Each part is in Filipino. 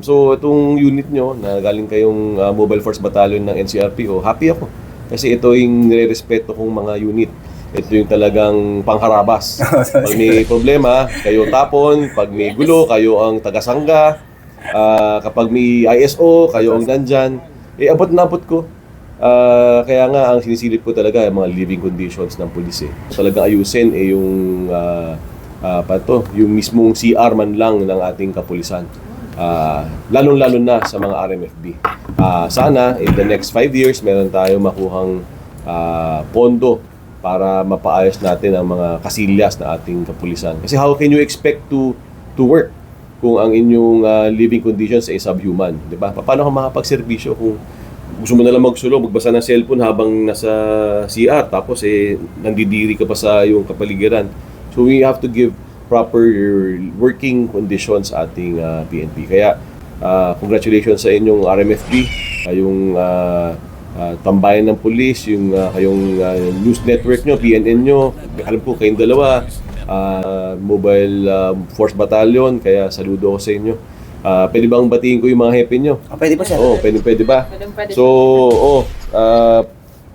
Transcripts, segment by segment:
So itong unit nyo na galing kayong Mobile Force Battalion ng NCRPO, happy ako. Kasi ito yung nire-respeto kong mga unit. Ito yung talagang pangharabas. Pag may problema, kayo tapon. Pag may gulo, kayo ang tagasangga. Kapag may ISO, kayo ang nandyan. Abot na abot ko. Kaya nga, ang sinisilip ko talaga yung mga living conditions ng pulis. Talagang ayusin yung yung mismong CR man lang ng ating kapulisan. Lalong-lalo na sa mga RMFB. Sana in the next 5 years meron tayo makuhang pondo para mapaayos natin ang mga kasilyas na ating kapulisan. Kasi how can you expect to work kung ang inyong living conditions ay subhuman, di ba? Paano ka makapagserbisyo kung gusto mo na lang magsulong, magbasa ng cellphone habang nasa CR, tapos nandidiri ka pa sa iyong kapaligiran. So we have to give proper working conditions sa ating PNP. Kaya congratulations sa inyong RMFB, kayong tambayan ng pulis, yung kayong news network nyo, PNN nyo. Alam ko kayong dalawa, Mobile Force Battalion, kaya saludo ako sa inyo. Pwede bang batiin ko yung mga hepe nyo? Pwede po, sir. Pwede ba? Pwede. So,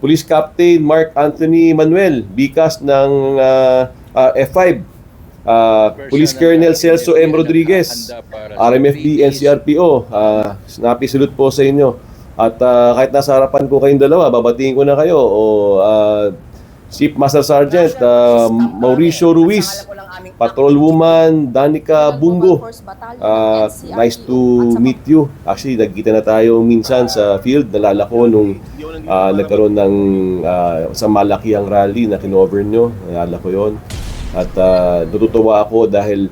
Police Captain Mark Anthony Manuel, Bikas ng F5. Police Colonel Celso M. Rodriguez, RMFB NCRPO, napisulot po sa inyo. At kahit nasa harapan ko kayong dalawa, babatiin ko na kayo. Chief Master Sergeant Mauricio Ruiz, Patrolwoman Danica Bungo, nice to meet you. Actually, nagkita na tayo minsan sa field. Nalala ko nung nagkaroon ng sa malakihang rally na kinover nyo. Nalala ko yon. At natutuwa ako dahil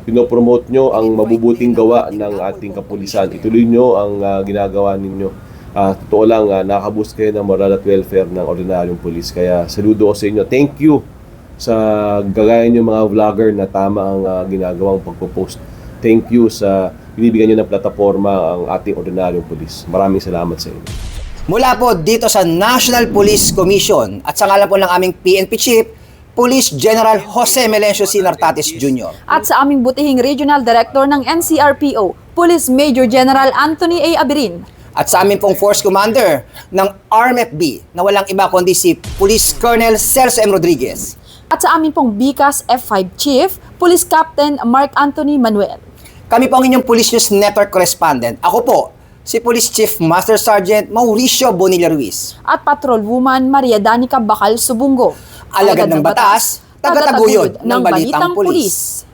pinopromote nyo ang mabubuting gawa ng ating kapulisan. Ituloy nyo ang ginagawa ninyo. Totoo lang, nakaboost kayo ng moral at welfare ng ordinaryong pulis. Kaya saludo ko sa inyo. Thank you sa gagaya nyo mga vlogger na tama ang ginagawang pagpo-post. Thank you sa binibigyan nyo ng plataforma ang ating ordinaryong pulis. Maraming salamat sa inyo. Mula po dito sa National Police Commission at sa ngalan po ng aming PNP Chief, Police General Jose Melencio C. Nartates Jr. At sa aming butihing Regional Director ng NCRPO, Police Major General Anthony A. Abirin. At sa aming pong Force Commander ng RMFB na walang iba kundi si Police Colonel Celso M. Rodriguez. At sa aming pong Bikas F5 Chief, Police Captain Mark Anthony Manuel. Kami po ang inyong Police News Network Correspondent. Ako po, si Police Chief Master Sergeant Mauricio Bonilla Ruiz. At Patrolwoman Maria Danica Bacal Subungo. Alagad ng batas, tagataguyod ng balitang pulis.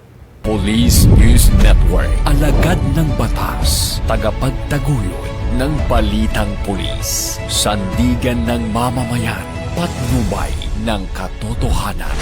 Police News Network. Alagad ng batas, tagapagtaguyod ng balitang pulis. Sandigan ng mamamayan, patnubay ng katotohanan.